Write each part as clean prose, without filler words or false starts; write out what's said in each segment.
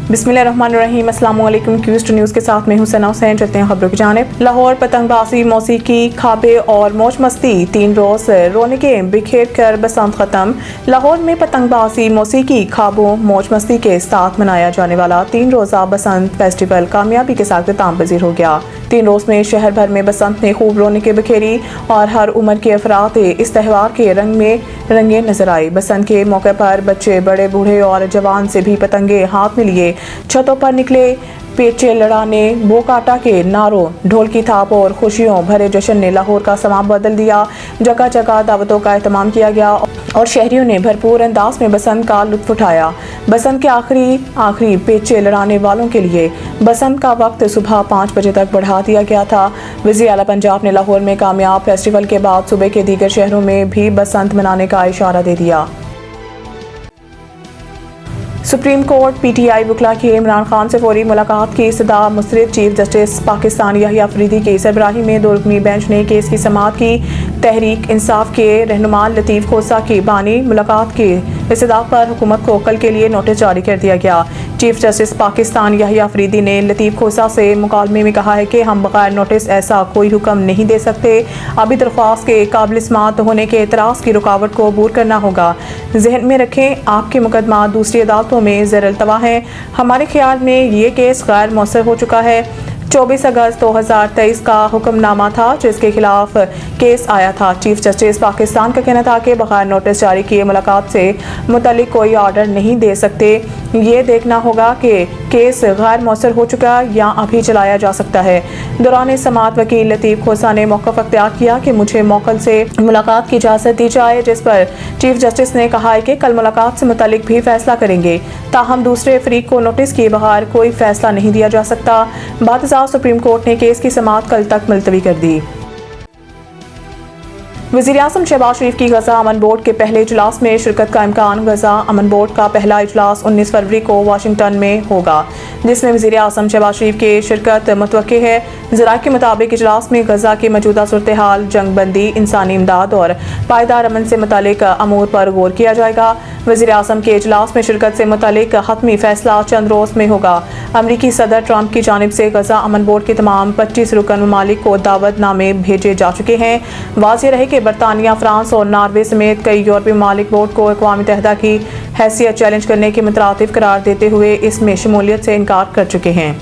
बिस्मिल्लाहिर्रहमानिर्रहीम, अस्सलाम वालेकुम। क्यूज न्यूज़ के साथ मैं हूं सना हुसैन। चलते हैं खबरों की जानिब। लाहौर पतंगबाजी, मौसीकी, खाबे और मौज मस्ती, 3 रोज रौनकें बिखेर कर बसंत खत्म। लाहौर में पतंगबाजी, मौसीकी, खाबों, मौज मस्ती के साथ मनाया जाने वाला 3 रोज़ा बसंत फेस्टिवल कामयाबी के साथ इख्तिताम पजीर हो गया। 3 रोज में शहर भर में बसंत ने खूब रौनकें बिखेरी और हर उम्र के अफराद इस त्यौहार के रंग में रंगे नजर आए। बसंत के मौके पर बच्चे, बड़े, बूढ़े और जवान से भी पतंगे हाथ में लिए छतों पर निकले। पेचे लड़ाने, बो काटा के नारों, ढोल की थाप और खुशियों भरे जश्न ने लाहौर का समा बदल दिया। जगह जगह दावतों का एहतमाम किया गया और शहरियों ने भरपूर अंदाज में बसंत का लुत्फ उठाया। बसंत के आखिरी पेचे लड़ाने वालों के लिए बसंत का वक्त सुबह 5 बजे तक बढ़ा दिया गया था। वज़ीर आला पंजाब ने लाहौर में कामयाब फेस्टिवल के बाद सूबे के दीगर शहरों में भी बसंत मनाने का इशारा दे दिया। सुप्रीम कोर्ट पीटीआई वकला की इमरान खान से फौरी मुलाकात की इस्तदा मुस्तरद। चीफ जस्टिस पाकिस्तान याहिया अफरीदी की सरबराही में 2 रुकनी बेंच ने केस की समाअत की। तहरीक इंसाफ के रहनुमा लतीफ़ खोसा की बानी मुलाकात की इस्तदा पर हुकूमत को कल के लिए नोटिस जारी कर दिया गया। चीफ जस्टिस पाकिस्तान याहिया अफरीदी ने लतीफ़ खोसा से मुकालमे में कहा है कि हम बगैर नोटिस ऐसा कोई हुक्म नहीं दे सकते। अभी दरख्वास्त के काबिल समाअत होने के एतराज़ की रुकावट को दूर करना होगा। जहन में रखें, आपके मुकदमा दूसरी अदालतों में ज़र अल्तवा है। हमारे ख्याल में ये केस गैर मौसर हो चुका है। 24 अगस्त 2023 का हुक्मनामा था जिसके खिलाफ केस आया था। चीफ जस्टिस पाकिस्तान का कहना था कि बगैर नोटिस जारी किए मुलाकात से मुतल्लिक कोई ऑर्डर नहीं दे सकते। ये देखना होगा कि केस गैर मौसर हो चुका या अभी चलाया जा सकता है। दौरान समाअत वकील लतीफ़ खोसा ने मौक़िफ़ अख्तियार किया कि मुझे मौकल से मुलाकात की इजाज़त दी जाए, जिस पर चीफ जस्टिस ने कहा है कि कल मुलाकात से मुतल्लिक भी फैसला करेंगे। ताहम दूसरे फरीक को नोटिस किए बगैर कोई फैसला नहीं दिया जा सकता। बात सुप्रीम कोर्ट ने केस की समाअत कल तक मुलतवी कर दी। वज़ीर आज़म शहबाज शरीफ की गज़ा अमन बोर्ड के पहले इजलास में शिरकत का इम्कान। गज़ा अमन बोर्ड का पहला इजलास 19 फरवरी को वाशिंगटन में होगा, जिसमें वज़ीर आज़म शहबाज शरीफ की शिरकत मुतवक्के है। ज़राए के मुताबिक इजलास में गज़ा की मौजूदा सूरत हाल, जंग बंदी, इंसानी इमदाद और पायदार अमन से मुतालिक अमूर पर गौर किया जाएगा। वज़ीर आज़म के इजलास में शिरकत से मुतालिक हतमी फैसला चंद रोज़ में होगा। अमरीकी सदर ट्रंप की जानिब से गज़ा अमन बोर्ड के तमाम 25 रुकन ममालिक को दावतनामे भेजे जा चुके हैं। वाज़ेह रहे कि बरतानिया, फ्रांस और नॉर्वे समेत कई यूरोपीय ममालिक बोर्ड को अक़वाम मुत्तहिदा की हैसियत चैलेंज करने के मुतरादिफ करार देते हुए इसमें शमूलियत से इनकार कर चुके हैं।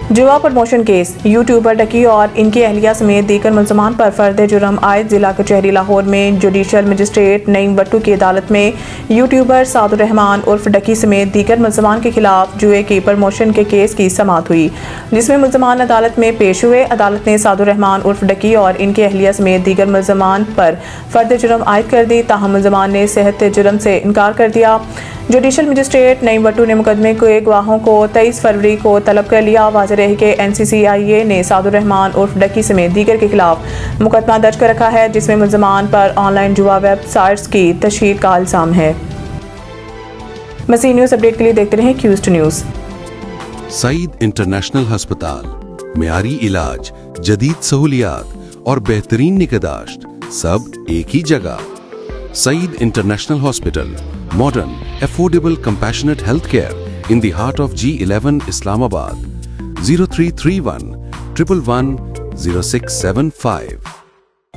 जुआ प्रमोशन केस, यूट्यूबर डकी और इनकी अहलिया समेत दीगर मुल्ज़मान पर फर्द जुर्म आयद जिला कचहरी लाहौर में जुडिशल मजिस्ट्रेट नईम बट्टू की अदालत में यूट्यूबर सादुर रहमान उर्फ डकी समेत दीगर मुल्ज़मान के खिलाफ जुए की प्रमोशन के केस की समाअत हुई, जिसमें मुल्ज़मान अदालत में पेश हुए। अदालत ने सादुर रहमान उर्फ डकी और इनकी अहलिया समेत दीगर मुल्ज़मान पर फर्द जुर्म आयद कर दी। ताहम मुल्ज़मान ने सेहत जुर्म से इनकार कर दिया। जुडिशल मजिस्ट्रेट नईम बट्टू ने मुकदमे के गवाहों को 23 फरवरी को तलब कर लिया। वाज़ेह रहे कि NCCIA ने सादुर रहमान उर्फ डकी समेत दीगर के खिलाफ मुकदमा दर्ज कर रखा है, जिसमें मुल्ज़मान पर ऑनलाइन जुआ वेबसाइट्स की तशहीर का इल्ज़ाम है। मज़ीद न्यूज़ अपडेट के लिए देखते रहें क्यूज न्यूज़। सईद इंटरनेशनल हस्पताल, मेयारी इलाज, जदीद सहूलियात और बेहतरीन निगहदाश्त सब एक ही जगह। Saeed international hospital, modern, affordable, compassionate healthcare in the heart of G11 Islamabad. 0331 111 0675